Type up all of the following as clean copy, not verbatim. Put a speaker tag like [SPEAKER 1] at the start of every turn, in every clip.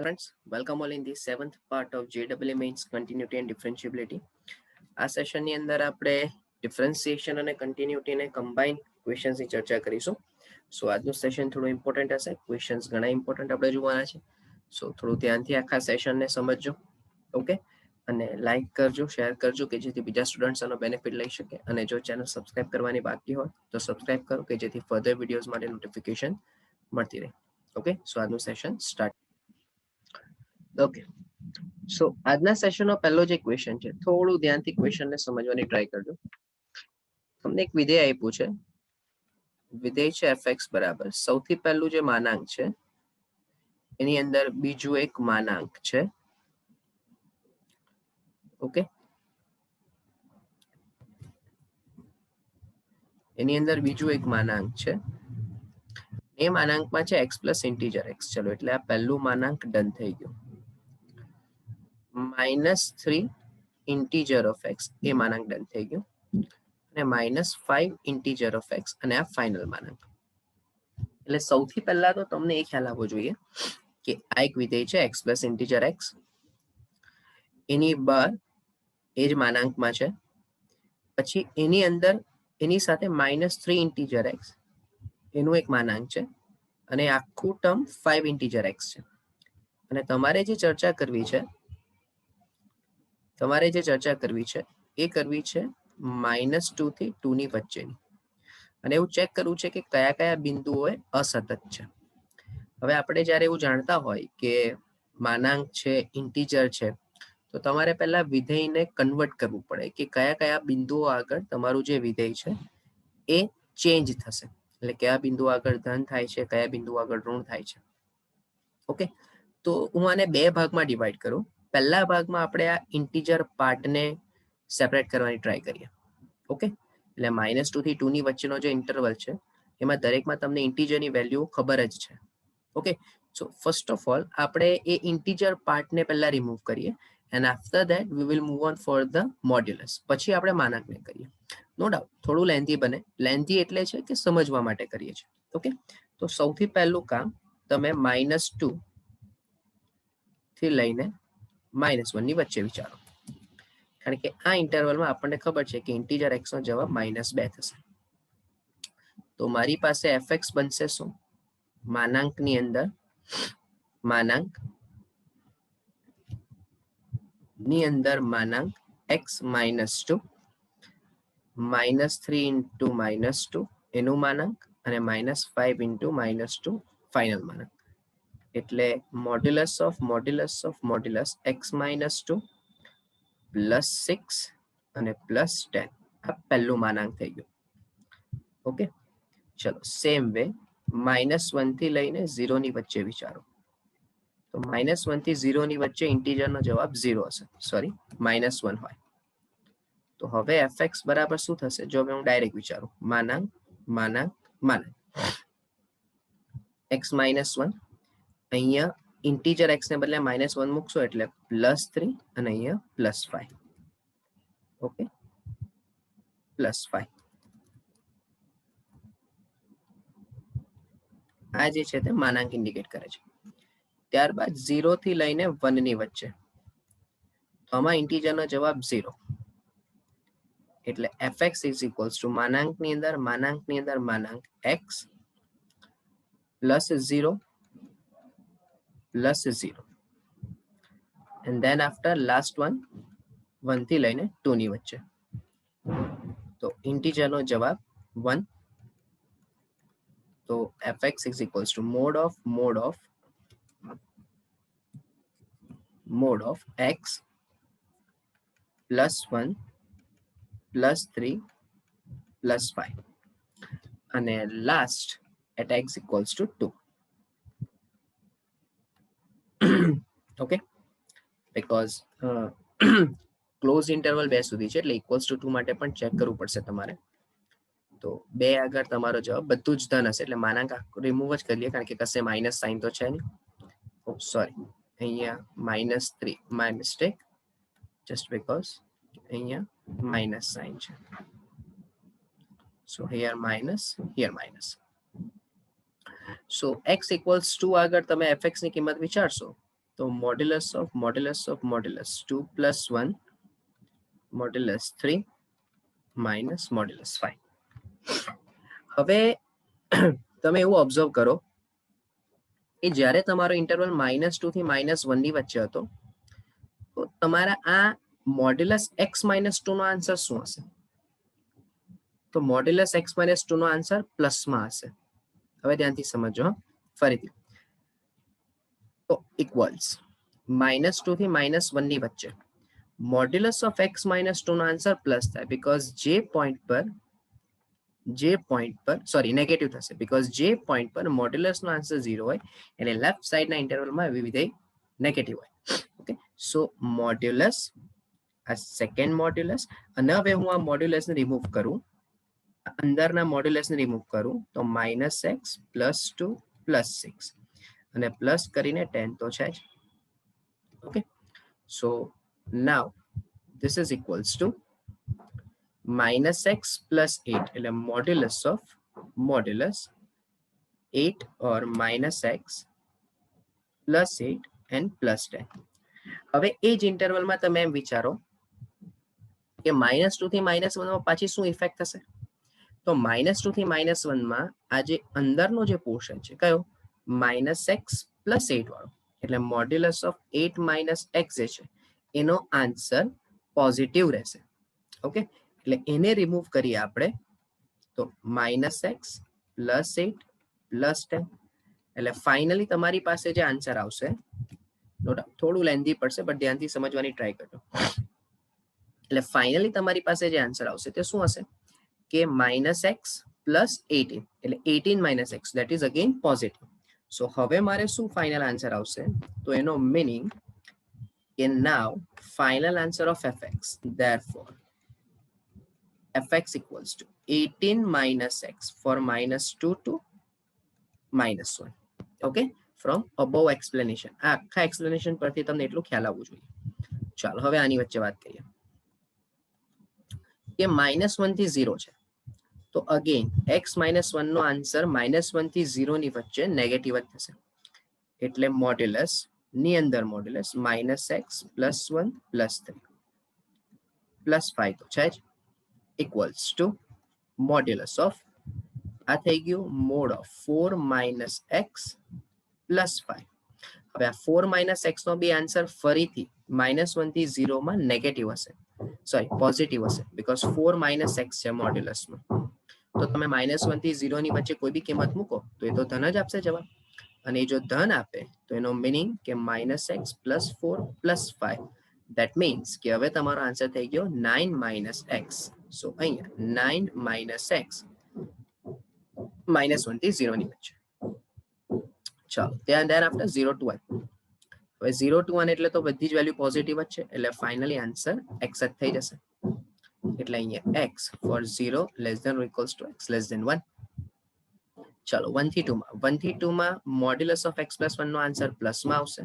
[SPEAKER 1] Friends, welcome all in the seventh part of JEE Mains Continuity and Differentiability. આ સેશનની અંદર આપણે differentiation અને કન્ટિન્યુટીને combine ક્વેશ્ચન્સની ચર્ચા કરીશું. સો આજનું સેશન થોડું ઇમ્પોર્ટન્ટ હશે. ક્વેશ્ચન્સ ઘણા ઇમ્પોર્ટન્ટ આપણે જોવાના છે. સો થોડું ધ્યાનથી આખા સેશનને સમજજો. ઓકે, અને લાઈક કરજો, શેર કરજો કે જેથી બીજા સ્ટુડન્ટ્સ આનો બેનિફિટ લઈ શકે. અને જો ચેનલ સબસ્ક્રાઇબ કરવાની બાકી હોય તો સબસ્ક્રાઇબ કરો કે જેથી ફર્ધર વિડીયોઝ માટે નોટિફિકેશન મળતી રહે. ઓકે, સો આજનું સેશન સ્ટાર્ટ. ઓકે, સો આજના સેશનનો પહેલો જે ક્વેશ્ચન છે, થોડું ધ્યાનથી ક્વેશ્ચનને સમજવાની ટ્રાય કરજો. તમને એક વિધેય આપ્યું છે. વિધેય છે fx બરાબર સૌથી પહેલું જે માનાંક છે એની અંદર બીજું એક માનાંક છે. ઓકે, એની અંદર બીજું એક માનાંક છે. એ માનાંકમાં છે x પ્લસ ઇન્ટીજર x. ચલો, એટલે આ પહેલું માનાંક ડન થઈ ગયું. -3 ઇન્ટીજર ઓફ x એ માનાંક ડન થઈ ગયું. અને -5 ઇન્ટીજર ઓફ x અને આ ફાઇનલ માનાંક. એટલે સૌથી પહેલા તો તમને એ ખ્યાલ આવવો જોઈએ કે આ એક વિધેય છે x પ્લસ ઇન્ટીજર x. એની બહાર એ જ માનાંકમાં છે. પછી એની અંદર એની સાથે -3 ઇન્ટીજર x એનું એક માનાંક છે. અને આખું ટર્મ 5 ઇન્ટીજર x છે. અને તમારે જે ચર્ચા કરવી છે એ કરવી છે -2 થી 2 ની વચ્ચેની. અને એવું ચેક કરવું છે કે કયા કયા બિંદુઓ અસતત છે. હવે આપણે જ્યારે એવું જાણતા હોય કે માનાંક છે, ઇન્ટીજર છે, તો તમારે પહેલા વિધેયને કન્વર્ટ કરવું પડે કે કયા કયા બિંદુઓ આગળ તમારું જે વિધેય છે એ ચેન્જ થશે. એટલે કયા બિંદુ આગળ ધન થાય છે, કયા બિંદુ આગળ ઋણ થાય છે. ઓકે, તો હું આને બે ભાગમાં ડિવાઈડ કરું. પહેલા ભાગમાં આપણે આ ઇન્ટીજર પાર્ટને સેપરેટ કરવાની ટ્રાય કરીએ. ઓકે, એટલે -2 થી 2 ની વચ્ચેનો જે ઇન્ટરવલ છે એમાં દરેકમાં તમને ઇન્ટીજરની વેલ્યુ ખબર જ છે. Okay, so first of all આપણે એ ઇન્ટીજર પાર્ટને પહેલા રિમૂવ કરીએ and after that we will move on for the modulus. પછી આપણે માનાંકને કરીએ. નો ડાઉટ થોડું લેન્થી બને. લેન્થી એટલે છે કે સમજવા માટે કરીએ છીએ. ઓકે, તો સૌથી પહેલું કામ તમે -2 થી લઈને -1 ની વચ્ચે વિચારો. કારણ કે આ ઇન્ટરવલમાં આપણને ખબર છે કે ઇન્ટીજર x નો જવાબ -2 થશે. તો મારી પાસે fx બનશે શું? માનાંકની અંદર માનાંક x -2 -3 ઇન્ટુ -2 એનું માનાંક અને -5 ઇન્ટુ -2 ફાઇનલ માનાંક. એટલે મોડ્યુલસ ઓફ x -2 +6 અને +10 આ પહેલું માનાંક થઈ ગયું. ઓકે, ચલો સેમ વે -1 થી લઈને 0 ની વચ્ચે વિચારો. તો -1 થી 0 ની વચ્ચે ઇન્ટીજરનો જવાબ 0 હશે. સોરી, -1 હોય. તો હવે fx બરાબર શું થશે? જો હવે હું ડાયરેક્ટ વિચારું, માનાંક x -1, અહીંયા ઇન્ટીજર x ને બદલે -1 મૂકશો એટલે +3 અને અહીંયા +5. ઓકે, +5. આ જે છે તે માનાંક ઇન્ડિકેટ કરે છે. ત્યારબાદ 0 થી લઈને 1 ની વચ્ચે, તો આમાં ઇન્ટીજરનો જવાબ 0. એટલે fx ઇઝ ઇક્વલ્સ ટુ માનાંકની અંદર માનાંક x +0 +0 and then after last one 1 થી લઈને 2 ની વચ્ચે. તો ઇન્ટીજરનો જવાબ 1. તો fx is equals to mod of x +1 +3 +5 અને last at x equals to 2. Okay, because close interval 2 સુધી છે એટલે ઇક્વલ્સ ટુ 2 માટે પણ ચેક કરવું પડશે તમારે. તો 2 આગળ તમારો જવાબ બધું જ ધન હશે એટલે માનાંક રિમૂવ જ કરીએ કારણ કે કશે માઇનસ સાઇન તો છે નહીં. ઓ સોરી, અહીંયા -3 માય મિસ્ટેક, જસ્ટ બીકોઝ અહીંયા માઇનસ સાઇન છે. સો here minus. So x equals 2 આગળ તમે fx ની કિંમત વિચારશો તો તો modulus of modulus 2 + 1 modulus 3 minus modulus 5. હવે તમે એવું ઓબ્ઝર્વ કરો કે જ્યારે તમારો ઇન્ટરવલ -2 થી -1 ની વચ્ચે હતો તો તમારા આ મોડ્યુલસ x - 2 નો આન્સર શું હશે? તો મોડ્યુલસ x - 2 નો આન્સર પ્લસમાં હશે. હવે ધ્યાનથી સમજો ફરીથી. તો ઇક્વલ્સ -2 થી -1 ની વચ્ચે મોડ્યુલસ ઓફ x - 2 નો આન્સર પ્લસ થાય બીકોઝ જે પોઈન્ટ પર સોરી નેગેટિવ થશે બીકોઝ જે પોઈન્ટ પર મોડ્યુલસ નો આન્સર 0 હોય એટલે લેફ્ટ સાઈડના ઇન્ટરવલમાં વિધેય નેગેટિવ હોય. ઓકે, સો મોડ્યુલસ આ સેકન્ડ મોડ્યુલસ, અને હવે હું આ મોડ્યુલસને રિમૂવ કરું, અંદરના મોડ્યુલસને રિમૂવ કરું તો -x +2 +6 અને પ્લસ કરીને 10 તો છે જ. Okay, so now this is equals to -x + 8 એટલે modulus of modulus 8 or -x +8 and +10. હવે એ જ ઇન્ટરવલમાં તમે એમ વિચારો કે -2 થી -1 માં પાછી શું ઇફેક્ટ થશે? તો -2 થી -1 માં આ જે અંદરનો જે પોર્શન છે કયો -x + 8 વાળો, એટલે મોડ્યુલસ ઓફ 8 - x જે છે એનો આન્સર પોઝિટિવ રહેશે. ઓકે, એટલે એને રિમૂવ કરીએ આપણે તો -x +8 +10 એટલે ફાઇનલી તમારી પાસે જે આન્સર આવશે, થોડું લેન્ધી પડશે બટ ધ્યાનથી સમજવાની ટ્રાય કરજો. એટલે ફાઇનલી તમારી પાસે જે આન્સર આવશે તે શું હશે કે -x + 18 એટલે 18 - x that is again positive. So હવે મારે શું ફાઇનલ આન્સર આવશે? તો એનો મીનિંગ કે now final answer of fx, therefore fx equals to 18 - x for -2 to -1. Okay, from above explanation. આ આખા એક્સપ્લેનેશન પરથી તમને એટલું ખ્યાલ આવવું જોઈએ. ચાલો હવે આની વચ્ચે વાત કરીએ કે -1 થી 0 છે તો અગેન x - 1 નો આન્સર -1 થી 0 ની વચ્ચે નેગેટિવ જ થશે. એટલે મોડ્યુલસ ની અંદર મોડ્યુલસ -x +1 +3 +5 તો છે જ ઇક્વલ્સ ટુ મોડ્યુલસ ઓફ આ થઈ ગયું મોડ ઓફ 4 - x +5. હવે આ 4 - x નો બી આન્સર ફરીથી -1 થી 0 માં નેગેટિવ હશે, સોરી પોઝિટિવ હશે બીકોઝ 4 - x છે મોડ્યુલસમાં. તો તમે -1 થી 0 ની વચ્ચે કોઈ બી કિંમત મૂકો તો એ તો ધન જ આપશે જવાબ, અને એ જો ધન આપે તો એનો મીનિંગ કે -x +4 +5 that means કે હવે તમારો આન્સર થઈ ગયો 9 - x. સો અહીંયા 9 - x -1 થી 0 ની વચ્ચે. ચાલો ત્યાં આફ્ટર 0 to 1. હવે 0 to 1 એટલે તો બધી જ વેલ્યુ પોઝિટિવ જ છે એટલે ફાઇનલી આન્સર x જ થઈ જશે. એટલે અહીંયા x for 0 less than or equals to x less than 1. ચાલો 1 થી 2 માં 1 થી 2 માં મોડ્યુલસ ઓફ x + 1 નો આન્સર પ્લસમાં આવશે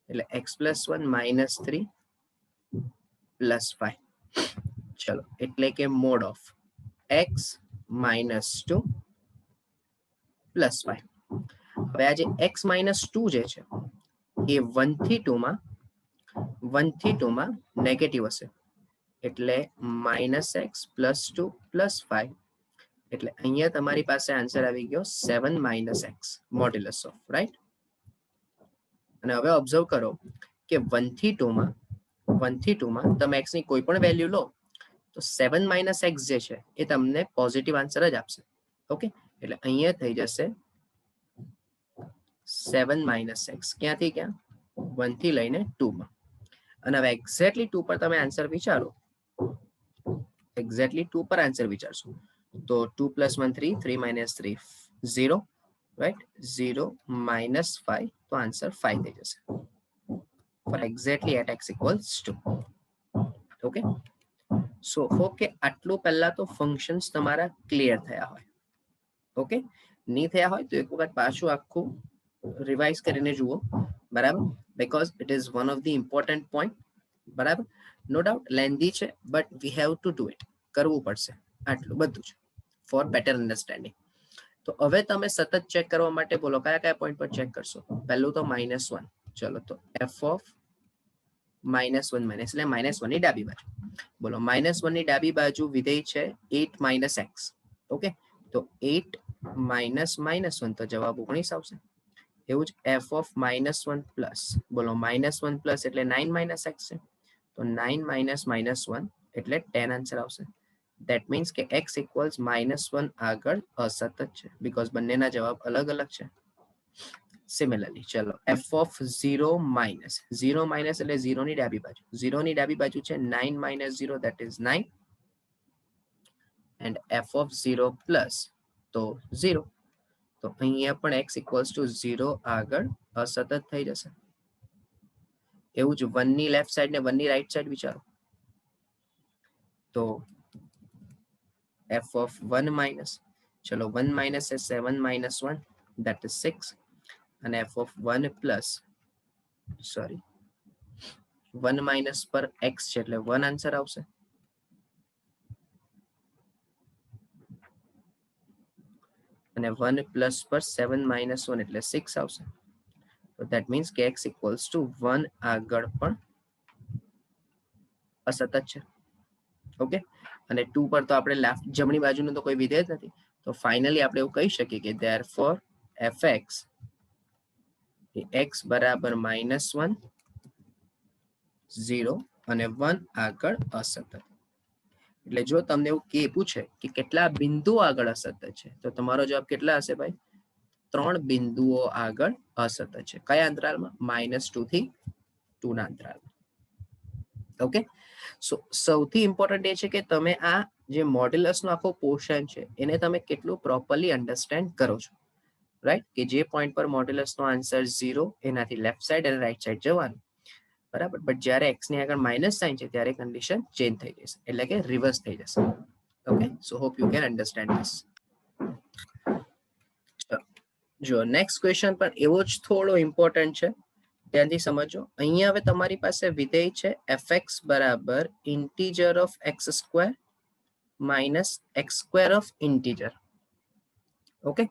[SPEAKER 1] એટલે x + 1 -3 +5. ચલો એટલે કે મોડ ઓફ x -2 +5. હવે આ જે x -2 જે છે એ 1 થી 2 માં નેગેટિવ હશે એટલે -x +2 +5 એટલે અહીંયા તમારી પાસે આન્સર આવી ગયો 7 - x મોડ્યુલસ ઓફ, રાઈટ. અને હવે ઓબ્ઝર્વ કરો કે 1 થી 2 માં તમે x ની કોઈ પણ વેલ્યુ લો તો 7 - x જે છે એ તમને પોઝિટિવ આન્સર જ આપશે. ઓકે, એટલે અહીંયા થઈ જશે 7 - x ક્યાંથી ક્યાં 1 થી લઈને 2 માં. અને હવે એક્ઝેક્ટલી 2 પર તમે આન્સર વિચારો, એક્ઝેક્ટલી 2 પર આન્સર વિચારશો તો 2 + 1 3 3 - 3 0, રાઈટ. 0 - 5 તો આન્સર 5 થઈ જશે for exactly at x equals 2. Okay, so hope કે આટલું પહેલા તો ફંક્શન્સ તમારા ક્લિયર થયા હોય. ઓકે, નહીં થયા હોય તો એક વખત પાછું આખું રિવાઇઝ કરીને જુઓ, બરાબર, because it is one of the important point. બરાબર, નો ડાઉટ લેન્ધી છે but we have to do it, કરવું પડશે આટલું બધું જ ફોર બેટર અન્ડરસ્ટેન્ડિંગ. તો હવે તમે સતત ચેક કરવા માટે બોલો કયા કયા પોઈન્ટ પર ચેક કરશો? પહેલું તો -1 ચલો તો એફ ઓફ -1 માઇનસ એટલે -1 ની ડાબી બાજુ બોલો -1 ની ડાબી બાજુ વિધેય છે 8 માઇનસ એક્સ ઓકે તો 8 માઇનસ -1 તો જવાબ 19 આવશે એવું જ એફ ઓફ -1 પ્લસ બોલો -1 પ્લસ એટલે 9 માઇનસ એક્સ છે તો 9 માઇનસ -1 એટલે 10 આન્સર આવશે ધેટ મીન્સ કે x ઇક્વલ્સ -1 આગળ અસતત છે બીકોઝ બંનેના જવાબ અલગ અલગ છે સિમિલરલી ચલો એફ ઓફ 0 માઇનસ એટલે 0 ની ડાબી બાજુ 0 ની ડાબી બાજુ છે 9 minus 0 that is 9 and F of 0 plus તો 0 તો અહીંયા પણ x ઇક્વલ્સ ટુ 0 આગળ અસતત થઈ જશે એવું જ 1 ની લેફ્ટ સાઈડ ને 1 ની રાઈટ સાઈડ વિચારો તો f of 1 minus ચલો 1 minus is 7 minus 1 that is 6 and f of 1 plus sorry 1 minus પર x છે એટલે 1 આન્સર આવશે અને 1 plus પર 7 minus 1 એટલે 6 આવશે તો that means કે x equals to 1 આગળ પણ અસતત છે ઓકે અને 2 પર તો આપણે લેફ્ટ જમણી બાજુનું તો કોઈ વિધેય જ નથી તો ફાઇનલી આપણે એવું કહી શકીએ કે therefore fx એ x બરાબર -1 0 અને 1 આગળ અસતત એટલે જો તમને એવું કે પૂછે કે કેટલા બિંદુઓ આગળ અસતત છે તો તમારો જવાબ કેટલા હશે ભાઈ 3 બિંદુઓ આગળ અસતત છે કયા અંતરાલમાં -2 થી 2 ના અંતરાલમાં ઓકે સો સૌથી ઇમ્પોર્ટન્ટ એ છે કે તમે આ જે મોડ્યુલસનો આખો પોર્શન છે એને તમે કેટલું પ્રોપરલી અન્ડરસ્ટેન્ડ કરો છો રાઈટ કે જે પોઈન્ટ પર મોડ્યુલસનો આન્સર 0 એનાથી લેફ્ટ સાઈડ અને રાઈટ સાઈડ જવાનું બરાબર બટ જ્યારે x ની આગળ માઇનસ સાઇન છે ત્યારે કન્ડિશન ચેન્જ થઈ જશે એટલે કે રિવર્સ થઈ જશે okay so hope you can understand this જો નેક્સ્ટ ક્વેશ્ચન પણ એવો જ થોડો ઇમ્પોર્ટન્ટ છે ધ્યાનથી સમજો અહીંયા હવે તમારી પાસે વિધેય છે fx બરાબર integer of x square minus x square of integer okay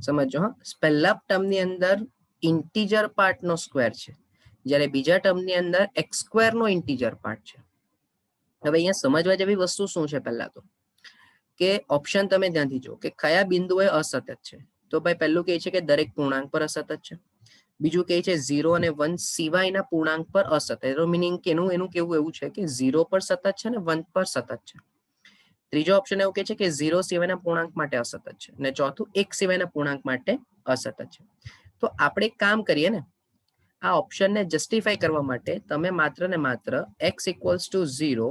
[SPEAKER 1] સમજો હા પહેલા ટર્મની અંદર ઇન્ટીજર પાર્ટનો સ્ક્વેર છે જ્યારે બીજા ટર્મની અંદર x સ્ક્વેર નો ઇન્ટીજર પાર્ટ છે હવે અહીંયા સમજવા જેવી વસ્તુ શું છે પહેલા તો કે ઓપ્શન તમે ધ્યાનથી જો કે કયા બિંદુએ અસતત છે તો ભાઈ પહેલું કહે છે કે દરેક પૂર્ણાંક પર અસતત છે બીજું કહે છે 0 અને 1 સિવાયના પૂર્ણાંક પર અસતત એનો મીનિંગ કે એનું કેવું એવું છે કે 0 પર સતત છે અને 1 પર સતત છે ત્રીજો ઓપ્શન એવું કહે છે કે 0 સિવાયના પૂર્ણાંક માટે અસતત છે અને ચોથું 1 સિવાયના પૂર્ણાંક માટે અસતત છે તો આપણે એક કામ કરીએ ને આ ઓપ્શનને જસ્ટિફાઈ કરવા માટે તમે માત્ર ને માત્ર x ઇક્વલ્સ ટુ 0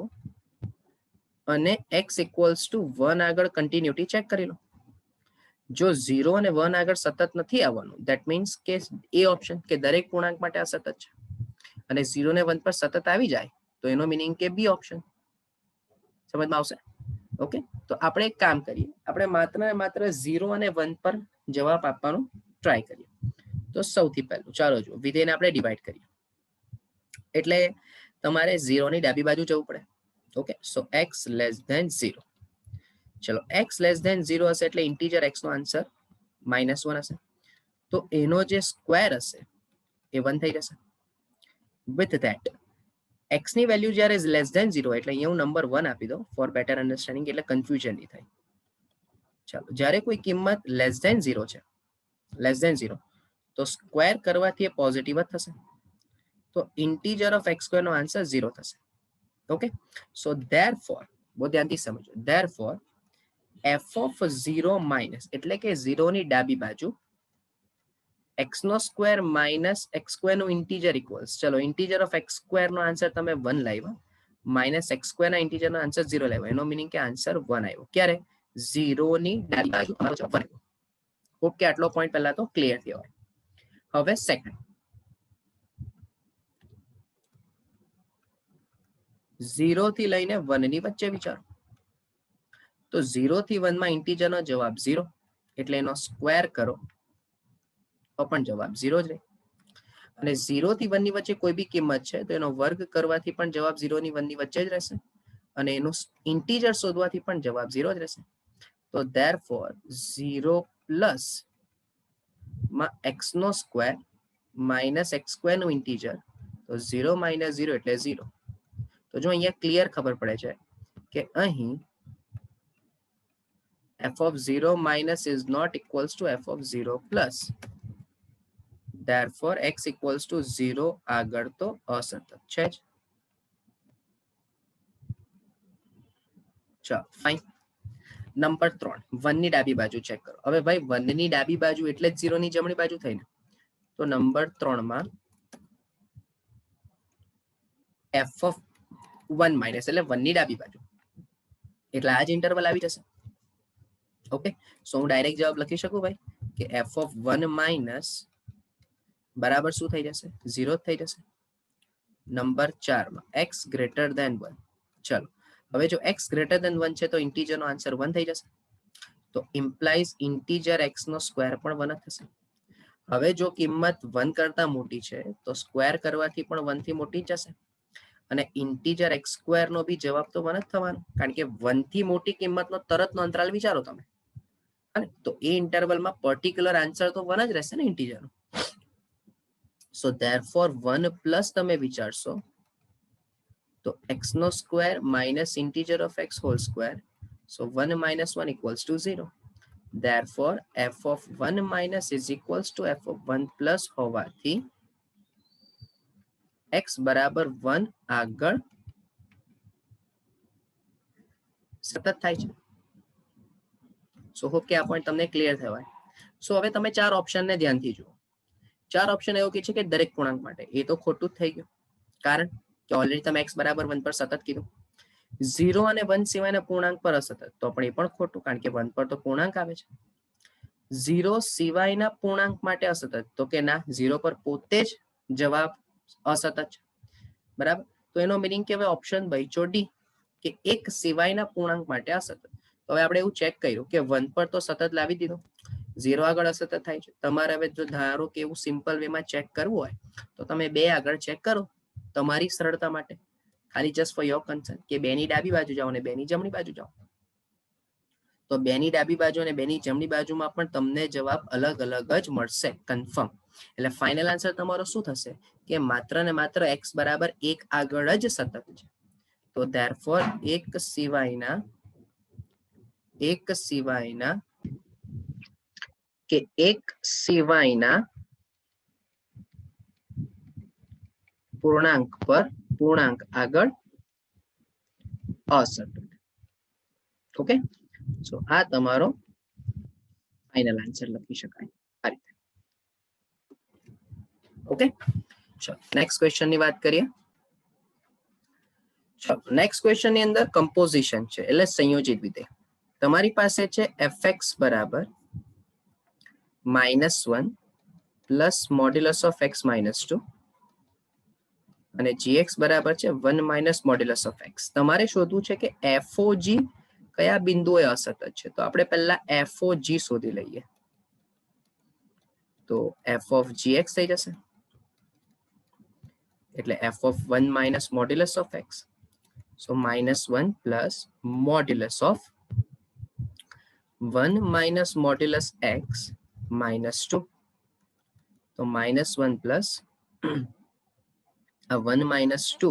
[SPEAKER 1] અને x ઇક્વલ્સ ટુ 1 આગળ કન્ટિન્યુટી ચેક કરી લો જો 0 અને 1 આગળ સતત નથી આવવાનું ધેટ મીન્સ કે એ ઓપ્શન કે દરેક પૂર્ણાંક માટે આ સતત છે અને 0 ને 1 પર સતત આવી જાય તો એનો મીનિંગ કે બી ઓપ્શન સમજમાં આવશે ઓકે તો આપણે એક કામ કરીએ આપણે માત્ર ને માત્ર 0 અને 1 પર જવાબ આપવાનો ટ્રાય કરીએ તો સૌથી પહેલું ચાલો જો વિધેયને આપણે ડિવાઈડ કરીએ એટલે તમારે 0 ની ડાબી બાજુ જવું પડે okay so x less than 0 ચલો x લેસ ધેન 0 હશે એટલે ઇન્ટીજર x નો આન્સર -1 હશે તો એનો જે સ્ક્વેર હશે એ 1 થઈ જશે વિથ ધેટ x ની વેલ્યુ જ્યારે લેસ ધેન 0 એટલે અહીંયા હું નંબર 1 આપી દઉં ફોર બેટર અન્ડરસ્ટેન્ડિંગ એટલે કન્ફ્યુઝન નહીં થાય ચાલો જ્યારે કોઈ કિંમત લેસ ધેન 0 છે લેસ ધેન 0 તો સ્ક્વેર કરવાથી એ પોઝિટિવ જ થશે તો ઇન્ટીજર ઓફ x સ્ક્વેર નો આન્સર 0 થશે ઓકે સો ધેરફોર બહુ ધ્યાનથી સમજો ધેરફોર f of 0 માઇનસ એટલે કે 0 ની ડાબી બાજુ x નો સ્ક્વેર માઇનસ x સ્ક્વેર નું ઇન્ટીજર ઇક્વલ્સ ચલો ઇન્ટીજર ઓફ x સ્ક્વેર નો આન્સર તમે 1 લાવ્યા માઇનસ x સ્ક્વેર ના ઇન્ટીજર નો આન્સર 0 લાવ્યો એનો મીનિંગ કે આન્સર 1 આવ્યો ક્યારે 0 ની ડાબી બાજુ તમારો જવાબ 1 આવ્યો હોપ કે આટલો પોઈન્ટ પહેલા તો ક્લિયર થયો હોય હવે સેકન્ડ 0 થી લઈને 1 ની વચ્ચે વિચારો તો 0 થી 1 માં ઇન્ટીજર નો જવાબ 0 એટલે એનો સ્ક્વેર કરો તો પણ જવાબ 0 જ રહે અને 0 થી 1 ની વચ્ચે કોઈ બી કિંમત છે તો એનો વર્ગ કરવાથી પણ જવાબ 0 ની 1 ની વચ્ચે જ રહેશે અને એનું ઇન્ટીજર શોધવાથી પણ જવાબ 0 જ રહેશે તો ધેરફોર 0 પ્લસ માં x નો સ્ક્વેર માઇનસ એક્સ સ્ક્વેર નું ઇન્ટીજર, તો 0 માઇનસ 0 એટલે 0. તો જો અહીંયા ક્લિયર ખબર પડે છે કે અહીં f of 0 minus is not equals to f of 0 plus. Therefore x equals to 0 આગળ તો અસતત છે જ. ચાલો ફાઇન. નંબર 3 1 ની ડાબી બાજુ ચેક કરો. હવે ભાઈ 1 ની ડાબી બાજુ એટલે જ 0 ની જમણી બાજુ થઈ ને. તો નંબર 3 માં f of 1 માઇનસ એટલે 1 ની ડાબી બાજુ એટલે આ જ ઇન્ટરવલ આવી જશે. ઓકે, સો હું ડાયરેક્ટ જવાબ લખી શકું ભાઈ કે f of 1 માઇનસ બરાબર શું થઈ જશે? 0 થઈ જશે. નંબર 4 માં x ગ્રેટર ધેન 1. ચલો હવે જો x ગ્રેટર ધેન 1 છે તો ઇન્ટીજર નો આન્સર 1 થઈ જશે. તો ઇમ્પ્લાઇઝ ઇન્ટીજર x નો સ્ક્વેર પણ 1 જ થશે. હવે જો કિંમત 1 કરતા મોટી છે તો સ્ક્વેર કરવાથી પણ 1 થી મોટી જ જશે. અને ઇન્ટીજર x સ્ક્વેર નો બી જવાબ તો 1 જ થવાનો, કારણ કે 1 થી મોટી કિંમતનો તરતનો અંતરાલ વિચારો તમે. તો એ ઇન્ટરવલમાં પર્ટિક્યુલર આન્સર તો 1 જ રહેશે ને ઇન્ટીજરનો. સો ધેરફોર 1 પ્લસ તમે વિચારશો તો x નો square minus integer of x whole square. So 1 minus 1 equals to 0. Therefore f of 1 minus is equals to f of 1 plus હોવાથી x બરાબર 1 આગળ સતત થાય છે. સો હોપ કે આ પોઈન્ટ તમને ક્લિયર થવાય. સો હવે તમે 4 ઓપ્શનને ધ્યાનથી જુઓ. 4 ઓપ્શન એવું કે છે કે દરેક પૂર્ણાંક માટે, એ તો ખોટું જ થઈ ગયું, કારણ કે ઓલરેડી તમે x બરાબર 1 પર સતત કીધું. 0 અને 1 સિવાયના પૂર્ણાંક પર અસતત, તો પણ એ પણ ખોટું, કારણ કે 1 પર તો પૂર્ણાંક આવે છે. 0 સિવાયના પૂર્ણાંક માટે અસતત, તો કે ના, 0 પર પોતે જ જવાબ અસતત છે. બરાબર, તો એનો મીનિંગ કે હવે ઓપ્શન બચ્યો ડી કે 1 સિવાયના પૂર્ણાંક માટે અસતત. તો હવે આપણે એવું ચેક કર્યું કે 1 પર તો સતત લાવી દીધું, 0 આગળ અસતત થાય છે. તમારે હવે જો ધારો કે એવું સિમ્પલ વેમાં ચેક કરવું હોય તો તમે 2 આગળ ચેક કરો તમારી સરળતા માટે, ખાલી જસ્ટ ફોર યોર કન્સર્ન, કે 2 ની ડાબી બાજુ જાઓ અને 2 ની જમણી બાજુ જાઓ. તો 2 ની ડાબી બાજુ અને 2 ની જમણી બાજુમાં પણ તમને જવાબ અલગ અલગ જ મળશે, કન્ફર્મ. એટલે ફાઇનલ આન્સર તમારો શું થશે કે માત્ર ને માત્ર x બરાબર 1 આગળ જ સતત છે. તો ધેરફોર એક સિવાયના પૂર્ણાંક પર પૂર્ણાંક આગળ અસતત. ઓકે, સો આ તમારો ફાઇનલ આન્સર લખી શકાય આ રીતે. ઓકે, ચલો નેક્સ્ટ ક્વેશ્ચન ની વાત કરીએ. ચલો નેક્સ્ટ ક્વેશ્ચન ની અંદર કમ્પોઝિશન છે, એટલે સંયોજિત વિધેય. તમારી પાસે છે fx બરાબર -1 પ્લસ મોડ્યુલસ ઓફ x -2 અને gx બરાબર છે 1 માઇનસ મોડ્યુલસ ઓફ x. તમારે શોધવું છે કે FOG કયા બિંદુએ અસતત છે. તો આપણે પહેલા FOG શોધી લઈએ. તો f of gx થઈ જશે, એટલે f of 1 minus modulus of x. So -1 plus modulus of 1 minus modulus x -2. તો -1 plus 1 minus 2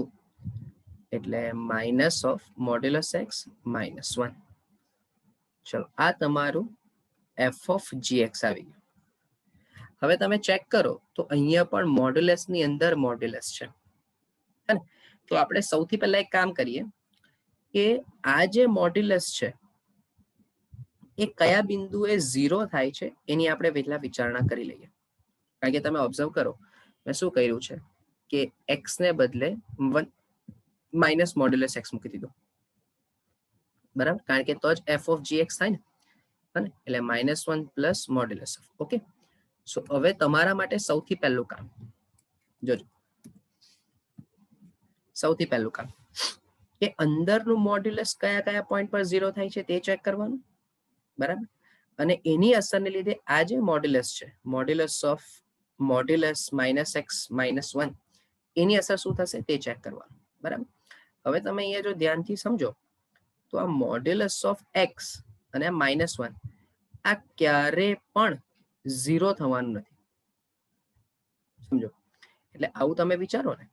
[SPEAKER 1] એટલે માઇનસ ઓફ મોડ્યુલસ x -1. ચલો આ તમારું f of gx આવી ગયું. હવે તમે ચેક કરો તો અહીંયા પણ મોડ્યુલસ ની અંદર મોડ્યુલસ છે. તો આપણે સૌથી પહેલા એક કામ કરીએ કે આ જે મોડ્યુલસ છે એ કયા બિંદુએ 0 થાય છે એની આપણે પહેલા વિચારણા કરી લઈએ. કારણ કે તમે ઓબ્ઝર્વ કરો, મેં શું કર્યું છે કે x ને બદલે 1 માઇનસ મોડ્યુલસ x મૂકી દીધું. બરાબર, કારણ કે તો જ f of gx થાય ને. એટલે -1 પ્લસ મોડ્યુલસ ઓફ. ઓકે, સો હવે તમારા માટે સૌથી પહેલું કામ જોજો, સૌથી પહેલું કામ કે અંદરનું મોડ્યુલસ કયા કયા પોઈન્ટ પર 0 થાય છે તે ચેક કરવાનું. બરાબર, અને એની અસરને લીધે આ જે મોડ્યુલસ છે, મોડ્યુલસ ઓફ મોડ્યુલસ -x -1, એની અસર શું થશે તે ચેક કરવાનું. બરાબર, હવે તમે અહીંયા જો ધ્યાનથી સમજો તો આ મોડ્યુલસ ઓફ x અને આ -1 આ ક્યારે પણ 0 થવાનું નથી. સમજો, એટલે આવું તમે વિચારો ને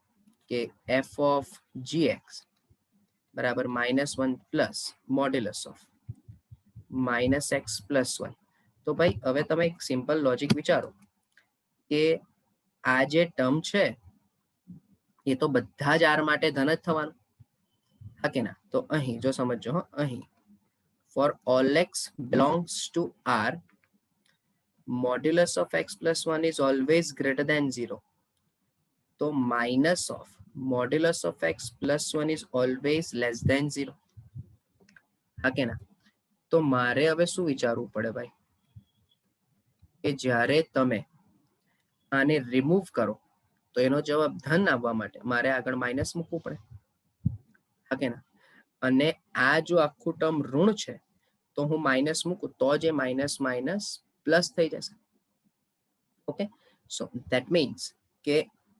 [SPEAKER 1] કે f of gx બરાબર -1 plus modulus of -x plus 1. તો ભાઈ હવે તમે એક સિમ્પલ લોજિક વિચારો કે આ જે ટર્મ છે એ તો બધા જ r માટે ધન જ થવાનું, હા કે ના? તો અહીં જો સમજો, અહીં for all x belongs to r, modulus of x plus 1 is always greater than 0. તો minus of modulus of x plus 1 is always less than 0, હા કે ના? તો મારે હવે શું વિચારવું પડે ભાઈ કે જ્યારે તમે આને રિમૂવ કરો તો એનો જવાબ ધન આવવા માટે મારે આગળ માઇનસ મૂકવું પડે, હા કે ના? અને આ જો આખું ટર્મ ઋણ છે તો હું માઇનસ મૂકું તો જે માઇનસ માઇનસ પ્લસ થઈ જશે. ઓકે, સો ધેટ મીન્સ કે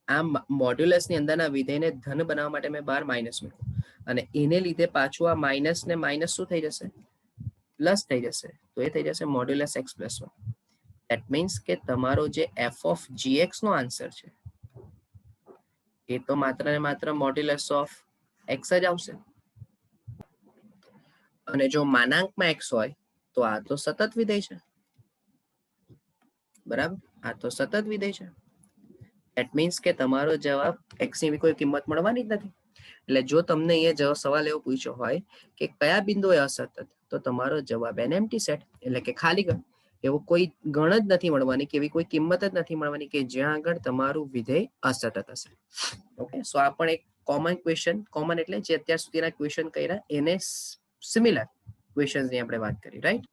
[SPEAKER 1] આ મોડ્યુલસની અંદરના વિધેયને ધન બનાવવા માટે મેં બહાર માઇનસ મૂક્યું અને એને લીધે પાછું આ માઇનસ ને માઇનસ શું થઈ જશે? પ્લસ થઈ જશે. તો એ થઈ જશે modulus x plus 1. That means કે તમારો જે f ઓફ gx નો આન્સર છે એ તો માત્ર ને માત્ર મોડ્યુલસ ઓફ x જ આવશે. અને જો માનાંકમાં x હોય તો આ તો સતત વિધેય છે, બરાબર? આ તો સતત વિધેય છે. ધેટ મીન્સ કે તમારો જવાબ x ની કોઈ કિંમત મળવાની જ નથી. એટલે જો તમને અહીંયા સવાલ એવો પૂછ્યો હોય કે કયા બિંદુએ અસતત, તો તમારો જવાબ એન એમ્પ્ટી સેટ એટલે કે ખાલી ગણ. એવો કોઈ ગણ જ નથી મળવાની કે એવી કોઈ કિંમત જ નથી મળવાની કે જ્યાં આગળ તમારું વિધેય અસતત હશે. ઓકે, સો આ પણ એક કોમન ક્વેશ્ચન, કોમન એટલે જે અત્યાર સુધીના ક્વેશ્ચન કર્યા એને સિમિલર ક્વેશ્ચન્સની આપણે વાત કરી, રાઈટ?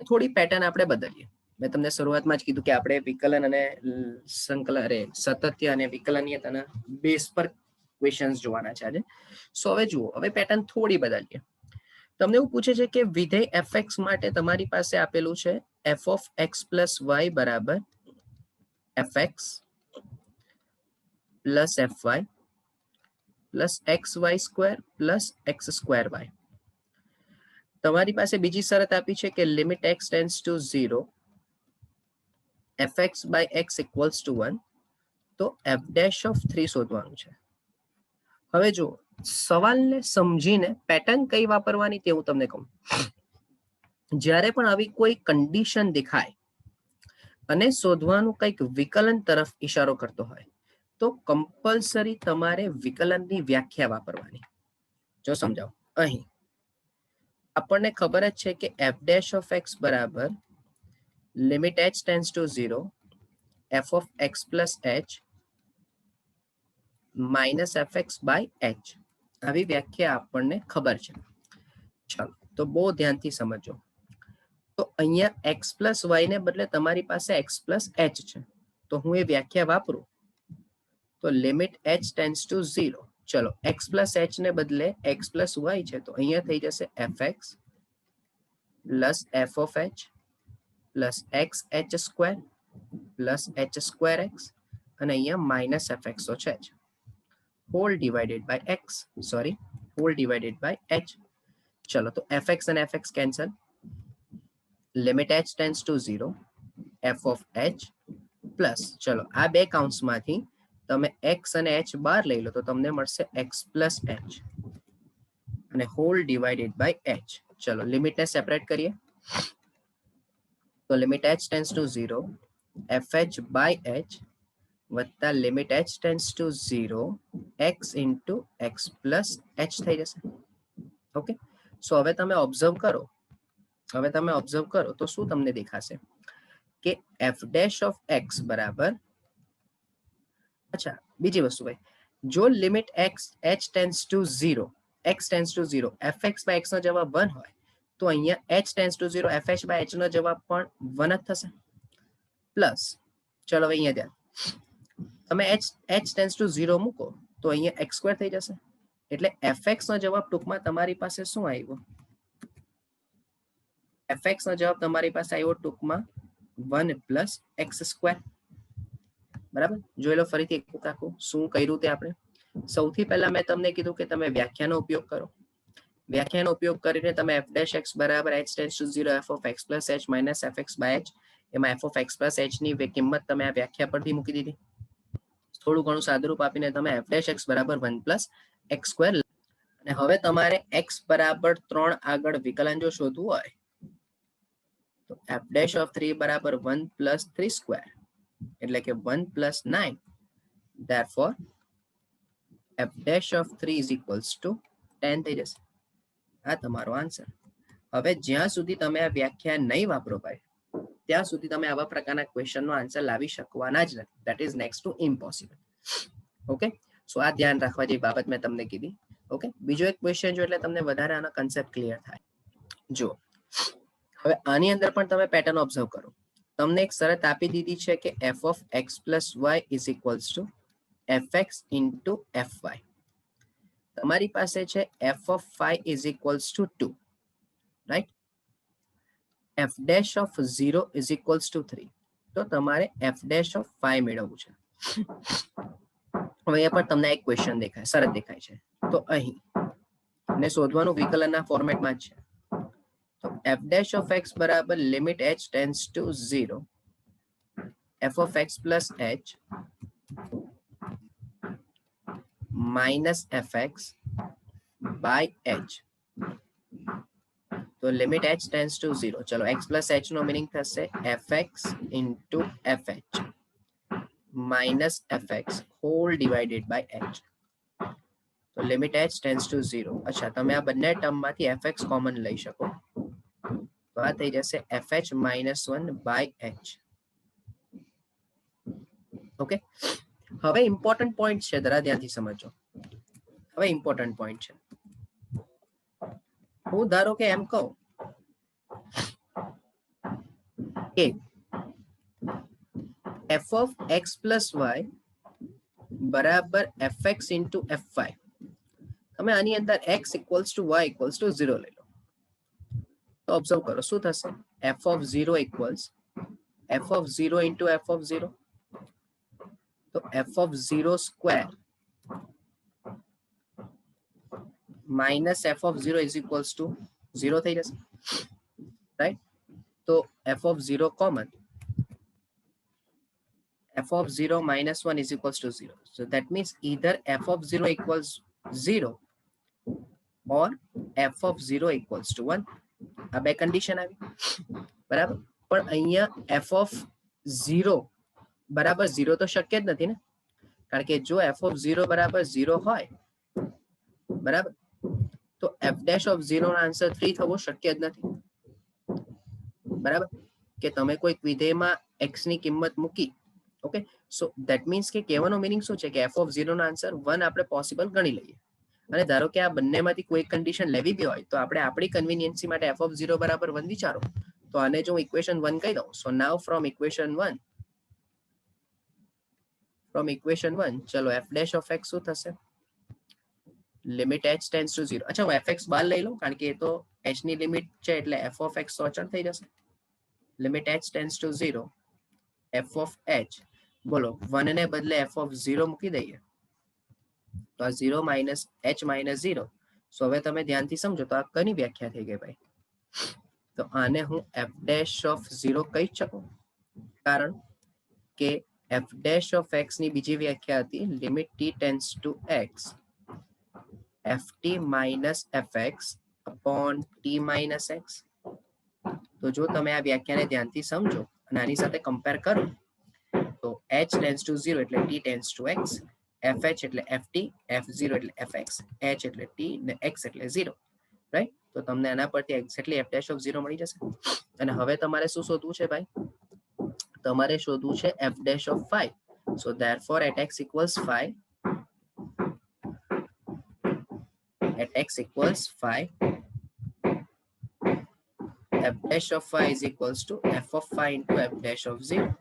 [SPEAKER 1] થોડી પેટર્ન આપણે બદલીએ. મેં તમને શરૂઆતમાં જ કીધું કે આપણે વિકલન અને સાતત્ય અને વિકલનીયતાના બેઝ પર ક્વેશ્ચન્સ જોવાના છે આજે. સો હવે જુઓ, હવે પેટર્ન થોડી બદલીએ. તમને એવું પૂછે છે કે વિધેય fx માટે તમારી પાસે આપેલું છે f of x plus y બરાબર fx plus fy plus xy square plus x square y. તમારી પાસે બીજી શરત આપી છે કે limit x tends to 0 fx by x equals to 1. તો f dash of 3 શોધવાનું છે. હવે જો સવાલને સમજીને પેટર્ન કઈ વાપરવાની તે હું તમને કહું. જ્યારે પણ આવી કોઈ કન્ડિશન દેખાય અને શોધવાનું કંઈક વિકલન તરફ ઈશારો કરતો હોય તો કમ્પલસરી તમારે વિકલનની વ્યાખ્યા વાપરવાની. જો સમજાવો, અહીં આપણને ખબર જ છે કે f dash of x બરાબર limit h tends to 0 f of x plus h minus fx by h. આવી વ્યાખ્યા આપણને ખબર છે. ચાલો તો બહુ ધ્યાનથી સમજો. તો અહીંયા x પ્લસ y ને બદલે તમારી પાસે x પ્લસ h છે, તો હું એ વ્યાખ્યા વાપરું તો લિમિટ h ટેન્ડ્સ ટુ 0. ચલો x પ્લસ h ને બદલે x પ્લસ y છે, તો અહીંયા થઈ જશે fx plus f of h plus x h square plus h square x અને અહીંયા માઇનસ fx તો છે જ, whole divided by x, sorry whole divided by h. ચલો તો fx અને fx cancel, limit h tends to 0 f of h plus ચલો આ બે કાઉન્ટ્સમાંથી તમે x અને h બહાર લઈ લો તો તમને મળશે x પ્લસ h અને હોલ ડિવાઇડેડ બાય h. ચલો લિમિટને સેપરેટ કરીએ તો limit h tends to 0 fh by h વત્તા limit h tends to 0 x into x plus h થઈ જશે. ઓકે, સો હવે તમે ઓબ્ઝર્વ કરો, તો શું તમને દેખાશે કે f dash of x બરાબર, અચ્છા બીજી વસ્તુ ભાઈ, જો limit x h tends to 0 x tends to 0 fx by x નો જવાબ 1 હોય તો અહીંયા h tends to 0 fh by h નો જવાબ પણ 1 જ થશે. પ્લસ ચલો હવે અહીંયા ધ્યાન, તમે h ટેન્ડ્સ ટુ 0 મૂકો તો અહીંયા x સ્ક્વેર થઈ જશે. એટલે fx નો જવાબ ટૂંકમાં તમારી પાસે શું આવ્યો? fx નો જવાબ તમારી પાસે આવ્યો ટૂંકમાં 1 પ્લસ x સ્ક્વેર. બરાબર, જોઈ લો ફરીથી એક વખત આખું શું કર્યું તે આપણે. સૌથી પહેલા મેં તમને કીધું કે તમે વ્યાખ્યાનો ઉપયોગ કરો. વ્યાખ્યાનો ઉપયોગ કરીને તમે f dash x બરાબર h tends to 0 f of x plus h minus fx by h એમાં F of x plus H ની કિંમત તમે આ વ્યાખ્યા પરથી મૂકી દીધી. થોડું ઘણું સાદુરૂપ આપીને તમે એફ ડેશ એક્સ બરાબર 1 પ્લસ એક્સ સ્ક્વેર. અને હવે તમારે એક્સ બરાબર 3 આગળ વિકલન જો શોધવું હોય તો એફ ડેશ ઓફ 3 બરાબર 1 પ્લસ 3 સ્ક્વેર એટલે કે 1 plus 9. therefore f dash of 3 is equals to 10 થઈ જશે. આ તમારો આન્સર. હવે જ્યાં સુધી તમે આ વ્યાખ્યા નહીં વાપરો ભાઈ ત્યાં સુધી તમે આવા પ્રકારના ક્વેશ્ચનનો આન્સર લાવી શકવાના જ નથી. That is next to impossible. Okay, so આ ધ્યાન રાખવા જેવી બાબત મેં તમને કીધી. ઓકે, બીજો એક ક્વેશ્ચન જો એટલે તમને વધારે આનો કન્સેપ્ટ ક્લિયર થાય. જો હવે આની અંદર પણ તમે પેટર્ન ઓબ્ઝર્વ કરો. તમને એક શરત આપી દીધી છે કે F of x plus Y is equals to F x into F Y. તમારી પાસે છે F of 5 is equals to 2, right. F dash of 0 is equals to 3. તો તમારે એફ ડેશ ઓફ 5 મેળવવું છે. હવે અહીંયા પણ તમને એક ક્વેશ્ચન દેખાય, શરત દેખાય છે. તો અહીં ને શોધવાનું વિકલનના ફોર્મેટમાં જ છે. તો એફ ડેશ ઓફ એક્સ બરાબર limit h tends to 0 f of x plus h minus f x by h. તો લિમિટ એચ ટેન્સ ટુ 0. ચલો એક્સ પ્લસ એચ નો મિનિંગ થશે f x into f h minus f x whole divided by h. તો limit h tends to 0. અચ્છા, તમે આ બંને ટર્મમાંથી F x common લઈ શકો તો આ થઈ જશે f h minus 1 by h. Okay, હવે ઇમ્પોર્ટન્ટ પોઈન્ટ છે, જરા ધ્યાનથી સમજો. હવે ઇમ્પોર્ટન્ટ પોઈન્ટ છે. હું ધારો કે એમ કહું કે F of x plus y બરાબર f x into F y. તમે આની અંદર x equals to y equals to 0 લઈ લો તો ઓબ્ઝર્વ કરો શું થશે. F of 0 equals f of 0 into f of 0. તો f of 0 square minus f of 0 is equals to 0 થઈ જશે, રાઈટ. તો f of 0 common, f of 0 minus 1 is equals to 0. So that means either f of 0 equals 0 or f of 0 equals to 1. આ બે condition આવી, બરાબર. પણ અહીંયા f of 0 બરાબર 0 તો શક્ય જ નથી ને, કારણ કે જો f of 0 બરાબર 0 હોય, બરાબર, તો f dash of 0 નો આન્સર 3 થવો શક્ય જ નથી, બરાબર. કે તમે કોઈ વિધેયમાં x ની કિંમત મૂકી. ઓકે, સો ધેટ મીન્સ કે કહેવાનો મિનિંગ શું છે કે એફ ઓફ 0 નો આન્સર 1 આપણે પોસિબલ ગણી લઈએ. અને ધારો કે આ બંનેમાંથી કોઈ કન્ડિશન લેવી બી હોય તો આપણે આપણી કન્વિનિયન્સી માટે એફ ઓફ 0 બરાબર 1 વિચારો. તો આને જો હું ઇક્વેશન 1 કહી દઉં, સો નાઉ ફ્રોમ ઇક્વેશન 1 ચલો એફ ડેશ ઓફ એક્સ શું થશે, લિમિટ એચ ટેન્સ ટુ 0. અચ્છા, હું એફ એક્સ બહાર લઈ લઉં કારણ કે એ તો એચ ની લિમિટ છે એટલે એફ ઓફ એક્સ તો અચળ થઈ જશે. Limit h tends to 0 f of H, બોલો 1 ને બદલે એફ ઓફ 0 મૂકી દઈએ તો આ 0 માઇનસ એચ માઇનસ 0. સો હવે તમે ધ્યાનથી સમજો તો આ કની વ્યાખ્યા થઈ ગઈ ભાઈ. તો આને હું એફ ડેશ ઓફ 0 કહી શકું, કારણ કે એફ ડેશ ઓફ એક્સ ની બીજી વ્યાખ્યા હતી limit T tense two x F T minus f x upon T minus x. તો જો તમે આ વ્યાખ્યાને ધ્યાનથી સમજો અને આની સાથે કમ્પેર કરો તો h ટેન્સ ટુ 0 એટલે t tense two x, fh એટલે ft, f0 એટલે fx, h એટલે t ને x એટલે 0, રાઈટ. તો તમને આના પરથી એક્ઝેક્ટલી f ડેશ ઓફ 0 મળી જશે. અને હવે તમારે શું શોધવું છે ભાઈ, તમારે શોધવું છે f dash of 5. So therefore at x equals 5, at x equals 5, f dash of 5 is equals to f of 5 into f dash of 0.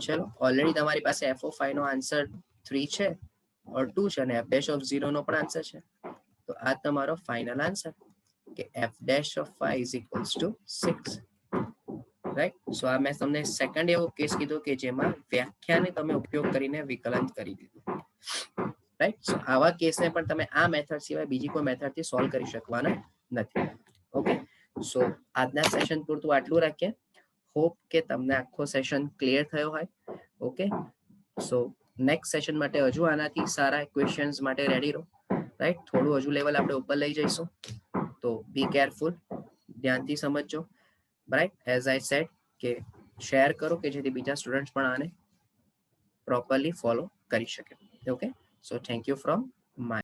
[SPEAKER 1] ચલો, ઓલરેડી તમારી પાસે f of 5 નો આન્સર 3 છે ઓર 2 છે અને f dash of 0 નો પણ answer છે. તો આ તમારો ફાઇનલ આન્સર કે f dash of 5 is equals to 6, right. So આ મેં તમને સેકન્ડ એવો કેસ કીધો કે જેમાં વ્યાખ્યાને તમે ઉપયોગ કરીને વિકલન કરી દીધું, રાઈટ. સો આવા કેસને પણ તમે આ મેથડ સિવાય બીજી કોઈ મેથડથી સોલ્વ કરી શકવાના નથી. ઓકે, સો આજના સેશન પૂરતું આટલું રાખીએ. હોપ કે તમને આખો સેશન ક્લિયર થયો હોય. ઓકે, સો નેક્સ્ટ સેશન માટે હજુ આનાથી સારા ક્વેશ્ચન્સ માટે રેડી રહો. રાઈટ, થોડું હજુ લેવલ આપણે ઉપર લઈ જઈશું. તો બી કેરફુલ, ધ્યાનથી સમજજો. રાઈટ, એઝ આઈ સેડ કે શેર કરો કે જેથી બીજા સ્ટુડન્ટ્સ પણ આને પ્રોપરલી ફોલો કરી શકે. Okay, so thank you from my